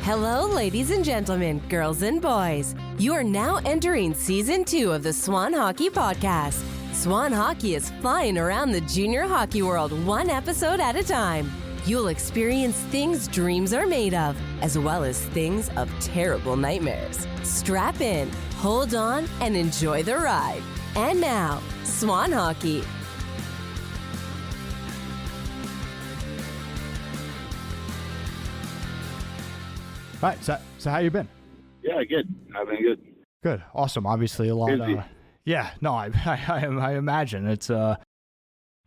Hello, ladies and gentlemen, girls and boys. You are now entering Season 2 of the Swan Hockey Podcast. Swan Hockey is flying around the junior hockey world one episode at a time. You'll experience things dreams are made of, as well as things of terrible nightmares. Strap in, hold on, and enjoy the ride. And now, Swan Hockey. All right, so how you been? Yeah, good. I've been good. Good, awesome. Obviously, a lot. Busy. I imagine it's a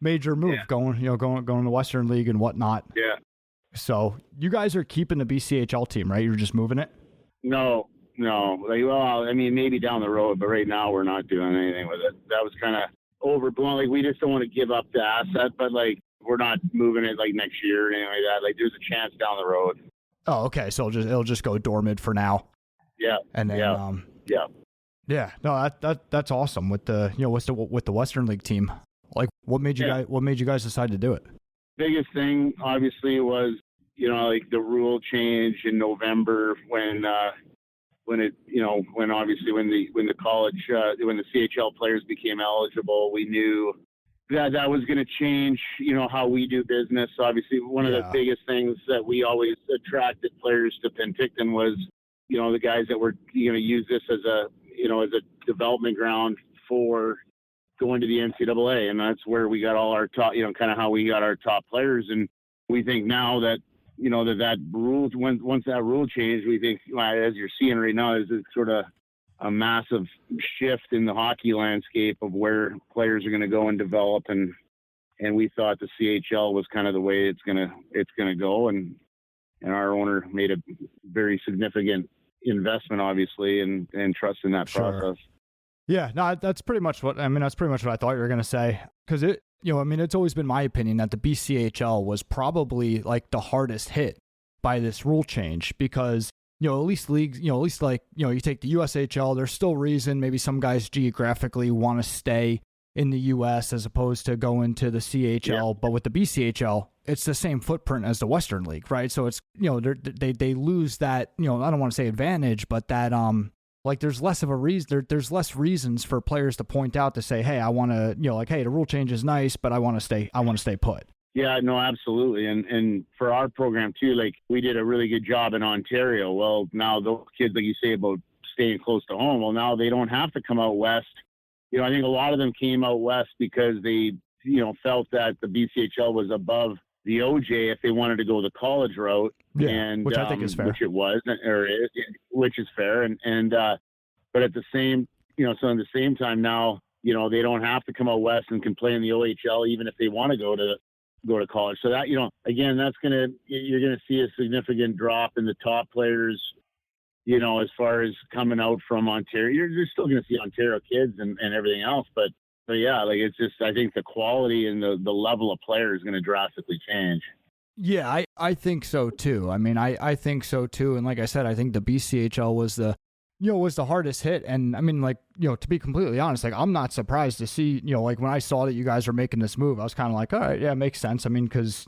major move going to the Western League and whatnot. Yeah. So you guys are keeping the BCHL team, right? You're just moving it. No. Maybe down the road, but right now we're not doing anything with it. That was kind of overblown. Like, we just don't want to give up the asset, but like, we're not moving it like next year or anything like that. Like, there's a chance down the road. Oh, okay. So it'll just go dormant for now. Yeah. And then Yeah. No, that's awesome with the with the Western League team. Like, what made you guys decide to do it? Biggest thing obviously was the rule change in November when the college when the CHL players became eligible. We knew that was going to change, how we do business. Obviously, one of the biggest things that we always attracted players to Penticton was, the guys that were going to use this as a development ground for going to the NCAA. And that's where we got all our top, kind of how we got our top players. And we think now that, that rule, once that rule changed, we think, as you're seeing right now, is sort of a massive shift in the hockey landscape of where players are going to go and develop. And we thought the CHL was kind of the way it's going to go. And our owner made a very significant investment, obviously, and trust in that process. Yeah, no, that's pretty much what I thought you were going to say. Cause it's always been my opinion that the BCHL was probably like the hardest hit by this rule change because, at least leagues, you take the USHL, there's still reason maybe some guys geographically want to stay in the US as opposed to going to the CHL. Yeah. But with the BCHL, it's the same footprint as the Western League, right? So it's, they lose that, I don't want to say advantage, but that, there's less of a reason, there's less reasons for players to point out to say, hey, I want to, hey, the rule change is nice, but I want to stay put. Yeah, no, absolutely. And for our program too, like, we did a really good job in Ontario. Well, now those kids, like you say about staying close to home, well, now they don't have to come out west. I think a lot of them came out west because they, felt that the BCHL was above the OJ if they wanted to go the college route. Yeah, and which I think is fair. Which it was, or is, which is fair. But at the same, so at the same time now, they don't have to come out west and can play in the OHL even if they want to go to college. So that, again, you're going to see a significant drop in the top players, as far as coming out from Ontario. You're still going to see Ontario kids and everything else. But yeah, like, it's just, I think the quality and the level of player is going to drastically change. Yeah, I think so too. I think so too. And like I said, I think the BCHL was the hardest hit. And to be completely honest, like, I'm not surprised to see, when I saw that you guys were making this move, I was kind of like, all right, yeah, it makes sense. Because,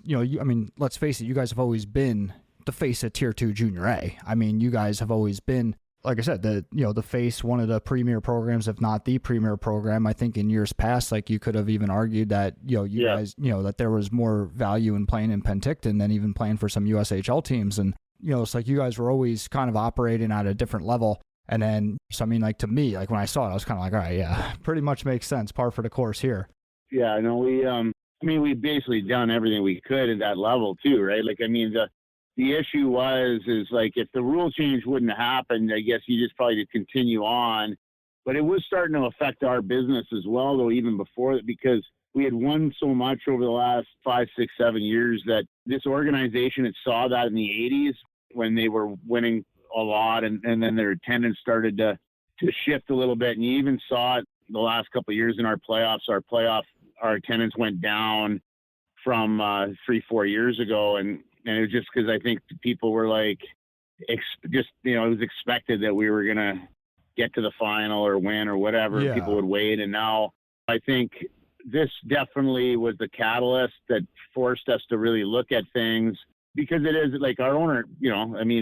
let's face it, you guys have always been the face of Tier 2 Junior A. You guys have always been, like I said, the face, one of the premier programs, if not the premier program. I think in years past, like, you could have even argued that, guys, that there was more value in playing in Penticton than even playing for some USHL teams. And, it's like you guys were always kind of operating at a different level. And then, so to me, like, when I saw it, I was kind of like, all right, yeah, pretty much makes sense. Par for the course here. Yeah, no, we basically done everything we could at that level too, right? Like, the issue is like, if the rule change wouldn't have happened, I guess you just probably to continue on. But it was starting to affect our business as well, though, even before that, because we had won so much over the last 5, 6, 7 years that this organization had saw that in the 80s when they were winning a lot, and then their attendance started to shift a little bit. And you even saw it the last couple of years in our playoffs. Our attendance went down from 3-4 years ago, and it was just because I think people were like, it was expected that we were gonna get to the final or win or whatever. Yeah. People would wait, and now I think this definitely was the catalyst that forced us to really look at things because it is like our owner,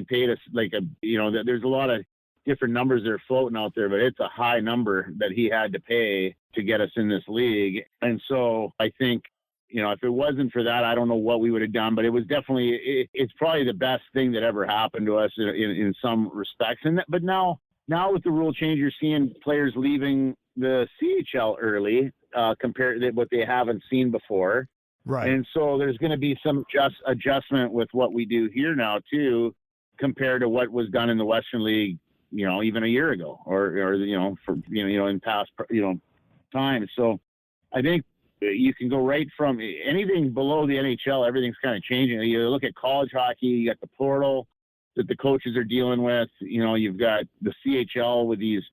paid us like there's a lot of different numbers that are floating out there, but it's a high number that he had to pay to get us in this league. And so I think, if it wasn't for that, I don't know what we would have done, but it was definitely, it's probably the best thing that ever happened to us in some respects. But now with the rule change, you're seeing players leaving the CHL early compared to what they haven't seen before. Right. And so there's going to be some adjustment with what we do here now too, compared to what was done in the Western League, even a year ago or in past, times. So I think you can go right from anything below the NHL, everything's kind of changing. You look at college hockey, you got the portal that the coaches are dealing with. You've got the CHL with these.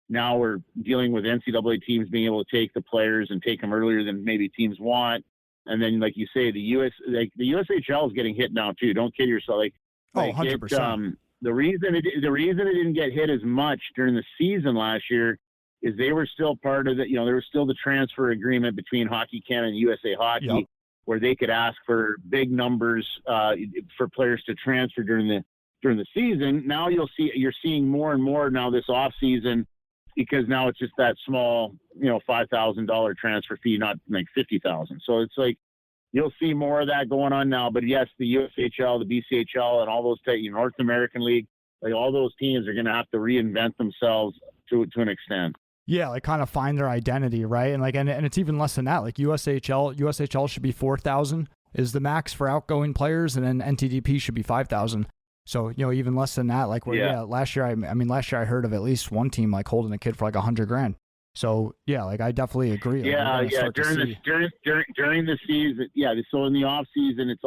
Now we're dealing with NCAA teams being able to take the players and take them earlier than maybe teams want. And then, like you say, the USHL is getting hit now too. Don't kid yourself. 100%. The reason it didn't get hit as much during the season last year is they were still part of the, there was still the transfer agreement between Hockey Canada and USA Hockey, yep, where they could ask for big numbers for players to transfer during the season. Now you're seeing more and more now this off season, because now it's just that small, $5,000 transfer fee, not like $50,000. So it's like you'll see more of that going on now. But yes, the USHL, the BCHL, and all those North American League, like all those teams are going to have to reinvent themselves to an extent. Yeah, like kind of find their identity, right? And and it's even less than that. Like USHL should be 4,000 is the max for outgoing players, and then NTDP should be 5,000. So, even less than that. Like last year, I heard of at least one team like holding a kid for like $100,000. So like I definitely agree. During the season, So in the off season, it's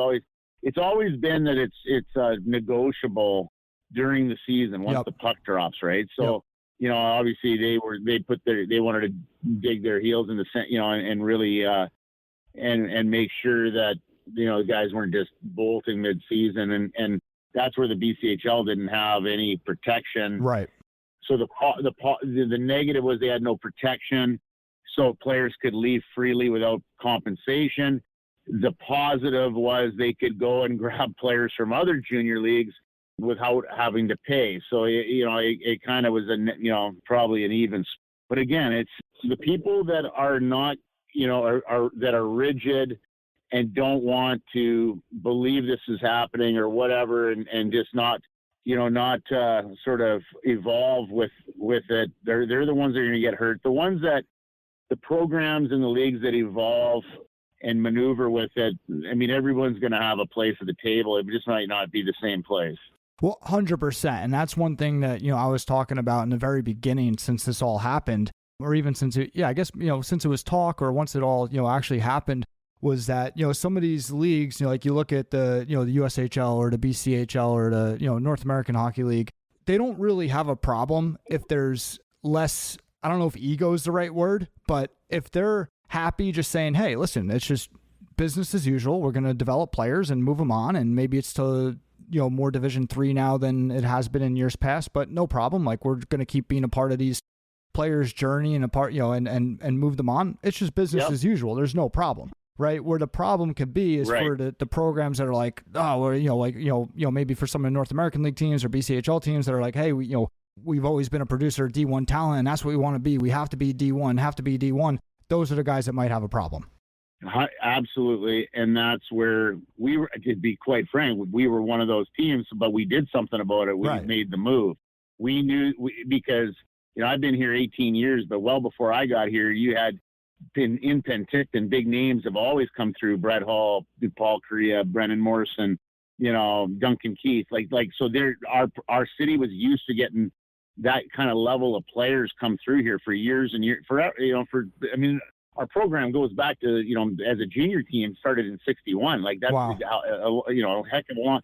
always been that it's negotiable during the season once the puck drops, right? So obviously they wanted to dig their heels in the and really and make sure that the guys weren't just bolting mid season, and that's where the BCHL didn't have any protection. Right. So the negative was they had no protection, so players could leave freely without compensation. The positive was they could go and grab players from other junior leagues without having to pay. So it kind of was probably an even. But again, it's the people that are not that are rigid and don't want to believe this is happening or whatever, and just not sort of evolve with it. They're the ones that are going to get hurt. The ones that the programs and the leagues that evolve and maneuver with it, I mean, everyone's going to have a place at the table. It just might not be the same place. Well, 100%. And that's one thing that, I was talking about in the very beginning since this all happened, or even since it was talk, or once it all, actually happened, was that, some of these leagues, like you look at the, the USHL or the BCHL or the, North American Hockey League, they don't really have a problem if there's less, I don't know if ego is the right word, but if they're happy just saying, hey, listen, it's just business as usual. We're going to develop players and move them on. And maybe it's to, more Division 3 now than it has been in years past, but no problem. Like, we're going to keep being a part of these players' journey and a part, and move them on. It's just business as usual. There's no problem. Right, where the problem could be is for the programs that are like, maybe for some of the North American League teams or BCHL teams that are like, hey, we've always been a producer of D1 talent, and that's what we want to be. We have to be D1. Those are the guys that might have a problem. Absolutely, and that's where we were. To be quite frank, we were one of those teams, but we did something about it. We made the move. We knew because I've been here 18 years, but well before I got here, you had. In Penticton, big names have always come through. Brett Hall, Paul Correa, Brennan Morrison, Duncan Keith. So our city was used to getting that kind of level of players come through here for years and years. Our program goes back to as a junior team started in '61. Like that's wow. A heck of a long.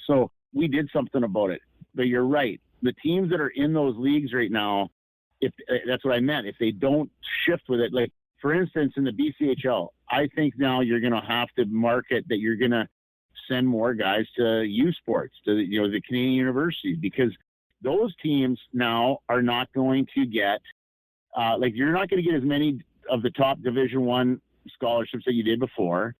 So we did something about it. But you're right. The teams that are in those leagues right now. If that's what I meant, if they don't shift with it, like for instance, in the BCHL, I think now you're going to have to market that you're going to send more guys to U Sports, to the Canadian universities, because those teams now are not going to get, you're not going to get as many of the top Division I scholarships that you did before.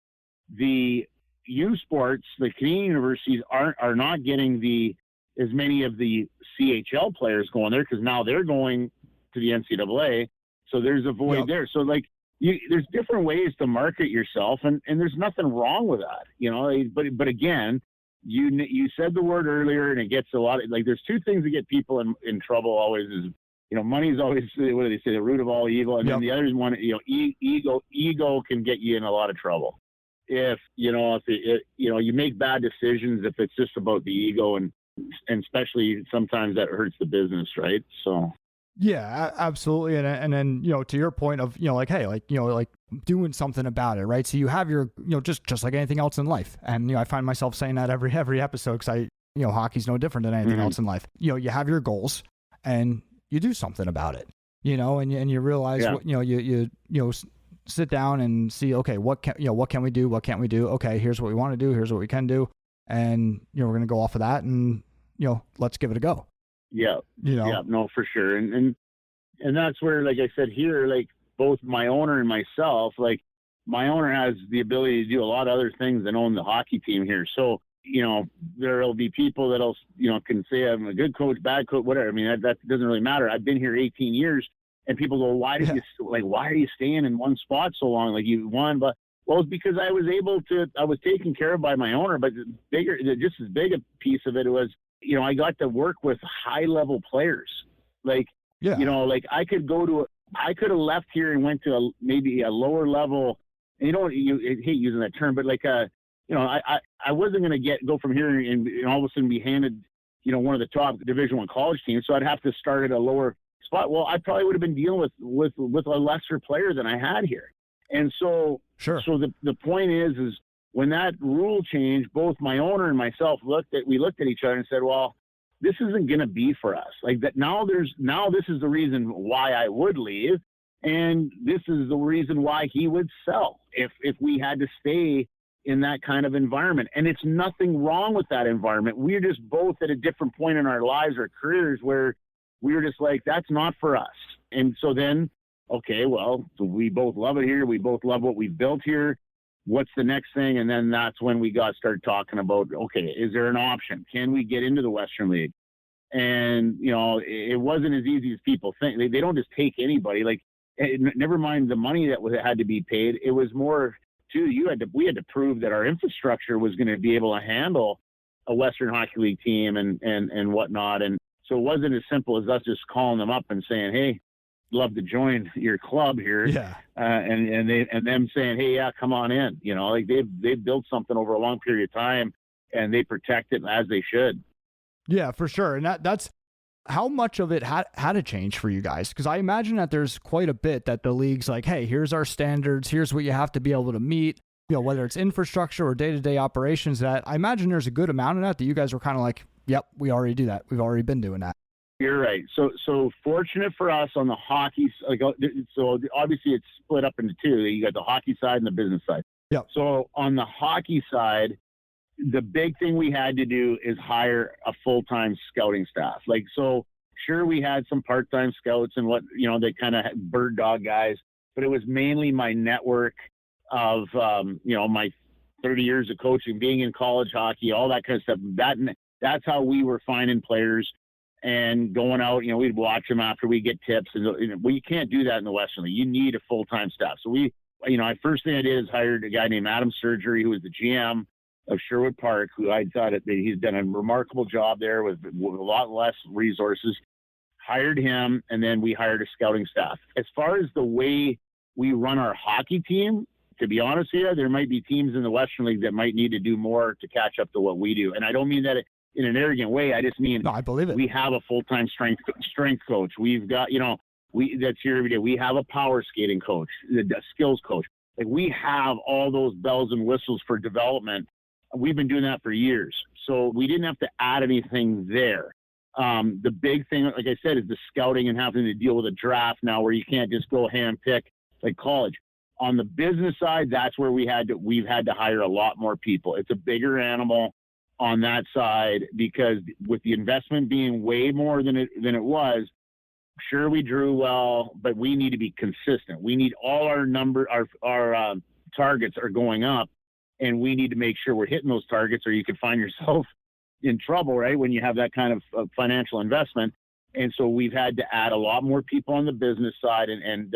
U sports, the Canadian universities are not getting as many of the CHL players going there, because now they're going to the NCAA. So there's a void there. So like, there's different ways to market yourself, and there's nothing wrong with that, you know. But again, you said the word earlier, and it gets a lot of, like, there's two things that get people in trouble always is, you know, money is always, what do they say, the root of all evil, and then the other one, you know, ego can get you in a lot of trouble if you make bad decisions if it's just about the ego, and especially sometimes that hurts the business, right? So. Yeah, absolutely. And then, you know, to your point of, you know, like, hey, like, you know, like doing something about it, right? So you have your, you know, just like anything else in life. And, you know, I find myself saying that every episode, because you know, hockey's no different than anything else in life. You know, you have your goals and you do something about it, you know, and you realize, what, you know, you sit down and see, okay, what can we do? What can't we do? Okay, here's what we want to do. Here's what we can do. And, you know, we're going to go off of that, and, you know, let's give it a go. Yeah. You know? Yeah, no, for sure. And that's where, like I said here, like both my owner and myself, like my owner has the ability to do a lot of other things than own the hockey team here. So, you know, there'll be people that'll, you know, can say I'm a good coach, bad coach, whatever. I mean, that doesn't really matter. I've been here 18 years, and people go, why are you staying in one spot so long? Like, you won, but well, it's because I was taken care of by my owner. But just as big a piece of it was, you know, I got to work with high level players. Like, you know, like I could have left here and went to maybe a lower level. And you hate using that term, but like, you know, I wasn't going to go from here and all of a sudden be handed, you know, one of the top Division I college teams. So I'd have to start at a lower spot. Well, I probably would have been dealing with a lesser player than I had here. And so, so the point is when that rule changed, both my owner and myself looked at each other and said, well, this isn't going to be for us. Like that now this is the reason why I would leave. And this is the reason why he would sell if we had to stay in that kind of environment. And it's nothing wrong with that environment. We're just both at a different point in our lives or careers where we were just like, that's not for us. And so then, okay, well, so we both love it here. We both love what we've built here. What's the next thing? And then that's when we started talking about, okay, is there an option? Can we get into the Western League? And, you know, it wasn't as easy as people think. They don't just take anybody. Like, never mind the money that had to be paid. It was more too, we had to prove that our infrastructure was going to be able to handle a Western Hockey League team and whatnot. And so it wasn't as simple as us just calling them up and saying, hey, love to join your club here. Yeah. And them saying, hey, yeah, come on in. You know, like they've built something over a long period of time, and they protect it as they should. Yeah, for sure. And that's how much of it had to change for you guys? Because I imagine that there's quite a bit that the league's like, hey, here's our standards. Here's what you have to be able to meet, you know, whether it's infrastructure or day-to-day operations. That I imagine there's a good amount of that you guys were kind of like, yep, we already do that. We've already been doing that. You're right. So fortunate for us on the hockey, like, so obviously it's split up into two. You got the hockey side and the business side. Yeah. So on the hockey side, the big thing we had to do is hire a full-time scouting staff. Like, so sure, we had some part-time scouts and what, you know, they kind of bird dog guys, but it was mainly my network of, you know, my 30 years of coaching, being in college hockey, all that kind of stuff. That's how we were finding players and going out. You know, we'd watch them after we get tips, and well, you can't do that in the Western League. You need a full-time staff. So first thing I did is hired a guy named Adam Surgery, who was the GM of Sherwood Park, who I thought that he's done a remarkable job there with a lot less resources. Hired him, and then we hired a scouting staff. As far as the way we run our hockey team, to be honest with you, there might be teams in the Western League that might need to do more to catch up to what we do. And I don't mean that in an arrogant way. I just mean, no, I believe it. We have a full-time strength coach. We've got, you know, that's here every day. We have a power skating coach, the skills coach. Like, we have all those bells and whistles for development. We've been doing that for years. So we didn't have to add anything there. The big thing, like I said, is the scouting and having to deal with a draft now where you can't just go hand pick like college. On the business side, that's where we've had to hire a lot more people. It's a bigger animal on that side, because with the investment being way more than it was, sure, we drew well, but we need to be consistent. We need all our targets are going up. and we need to make sure we're hitting those targets, or you could find yourself in trouble, right, when you have that kind of financial investment. And so we've had to add a lot more people on the business side, and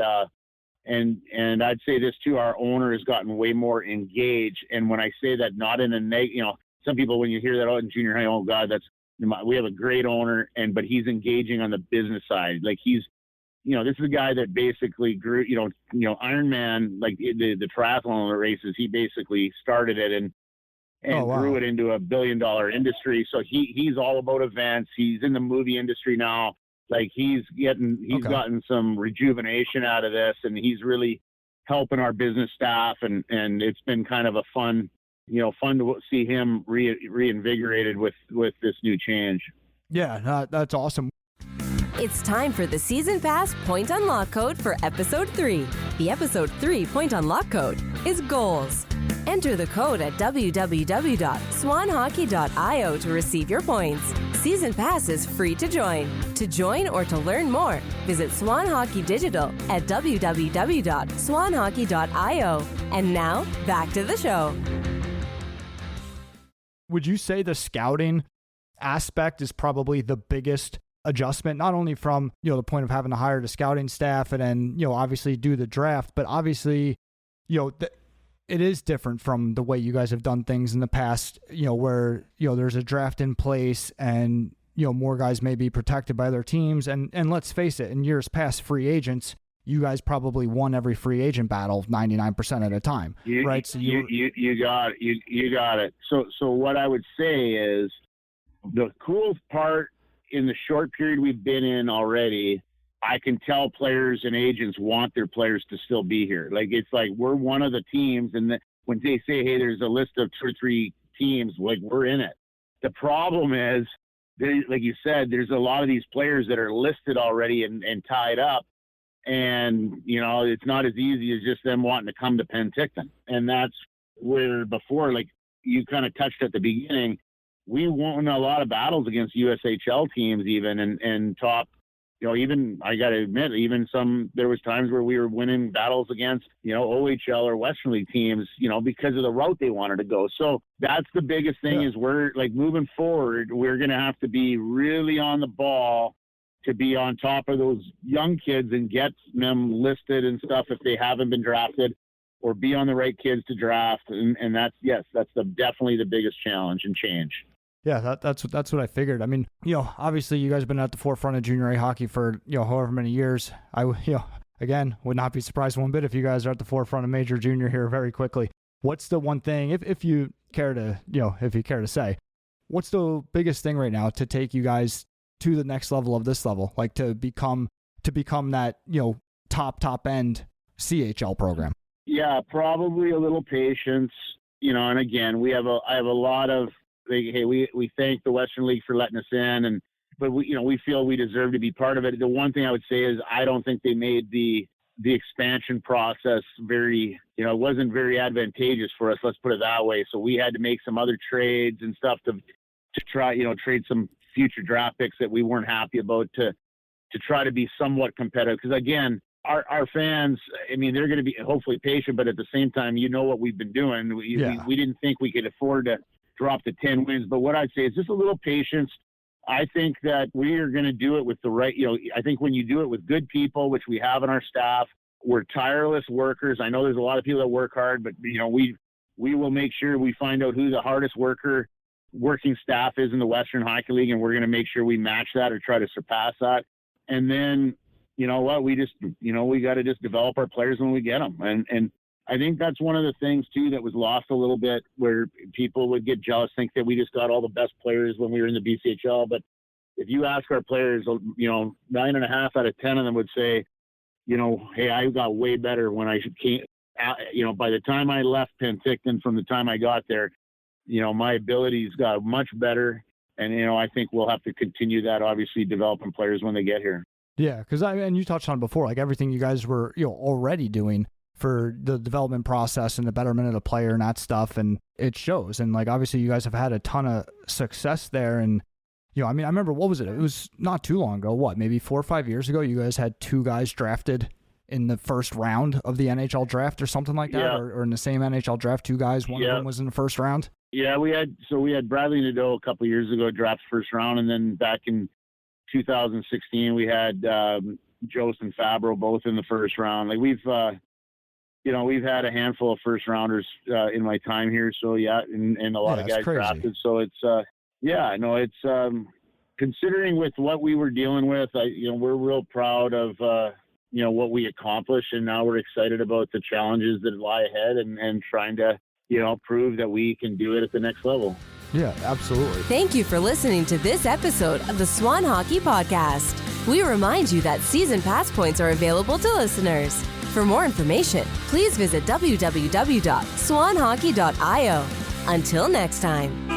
I'd say this too, our owner has gotten way more engaged. And when I say that, not in a some people, when you hear that in junior high, oh God, we have a great owner, but he's engaging on the business side. Like this is a guy that basically grew, Ironman, like the triathlon races, he basically started it and grew it into $1 billion industry. So he's all about events. He's in the movie industry now. Like he's gotten some rejuvenation out of this, and he's really helping our business staff. And it's been kind of a fun to see him reinvigorated with this new change. Yeah, that's awesome. It's time for the Season Pass Point Unlock Code for Episode 3. The Episode 3 Point Unlock Code is GOALS. Enter the code at www.swanhockey.io to receive your points. Season Pass is free to join. To join or to learn more, visit Swan Hockey Digital at www.swanhockey.io. And now, back to the show. Would you say the scouting aspect is probably the biggest adjustment, not only from, the point of having to hire the scouting staff and then, obviously do the draft, but obviously, it is different from the way you guys have done things in the past, where, there's a draft in place and, more guys may be protected by their teams. And let's face it, in years past, free agents, you guys probably won every free agent battle 99% of the time, right? So you got it. You got it. So what I would say is the cool part in the short period we've been in already, I can tell players and agents want their players to still be here. Like, it's like we're one of the teams, and when they say, hey, there's a list of 2 or 3 teams, like, we're in it. The problem is, like you said, there's a lot of these players that are listed already and tied up. And, it's not as easy as just them wanting to come to Penticton. And that's where before, like you kind of touched at the beginning, we won a lot of battles against USHL teams even and top, even, I got to admit, there was times where we were winning battles against, OHL or Western League teams, because of the route they wanted to go. So that's the biggest thing is we're like moving forward, we're going to have to be really on the ball to be on top of those young kids and get them listed and stuff if they haven't been drafted, or be on the right kids to draft. And that's definitely the biggest challenge and change. Yeah, that's what I figured. I mean, obviously you guys have been at the forefront of junior A hockey for, however many years. Again, would not be surprised one bit if you guys are at the forefront of major junior here very quickly. What's the one thing, if you care to say, what's the biggest thing right now to take you guys to the next level of this level, like to become that, top end CHL program? Yeah, probably a little patience, and again, I have a lot of, hey, we thank the Western League for letting us in, but we feel we deserve to be part of it. The one thing I would say is I don't think they made the expansion process very, it wasn't very advantageous for us. Let's put it that way. So we had to make some other trades and stuff to try, trade some future draft picks that we weren't happy about to try to be somewhat competitive. Because again, our fans, I mean, they're going to be hopefully patient, but at the same time, what we've been doing. We didn't think we could afford to drop to 10 wins. But what I'd say is just a little patience. I think that we are going to do it with the right, I think when you do it with good people, which we have in our staff, we're tireless workers. I know there's a lot of people that work hard, but we will make sure we find out who the hardest working staff is in the Western Hockey League, and we're going to make sure we match that or try to surpass that. And then, we just, we got to just develop our players when we get them. And I think that's one of the things too that was lost a little bit, where people would get jealous, think that we just got all the best players when we were in the BCHL. But if you ask our players, 9.5 out of 10 of them would say, hey, I got way better when I came. By the time I left Penticton, from the time I got there, my abilities got much better. And, I think we'll have to continue that, obviously, developing players when they get here. Yeah, because and you touched on it before, like everything you guys were, already doing for the development process and the betterment of the player and that stuff. And it shows. And like, obviously you guys have had a ton of success there. And, I remember, what was it? It was not too long ago. Maybe 4 or 5 years ago, you guys had 2 guys drafted in the first round of the NHL draft or something like that, Yeah. or in the same NHL draft, 2 guys, one of them was in the first round? Yeah, we had Bradley Nadeau a couple of years ago drafted first round, and then back in 2016 we had Jost and Fabro both in the first round. Like we've had a handful of first rounders in my time here, so and a lot of guys crazy. drafted. So it's considering with what we were dealing with, we're real proud of what we accomplished, and now we're excited about the challenges that lie ahead and trying to prove that we can do it at the next level. Yeah, absolutely. Thank you for listening to this episode of the Swan Hockey Podcast. We remind you that season pass points are available to listeners. For more information, please visit www.swanhockey.io. Until next time.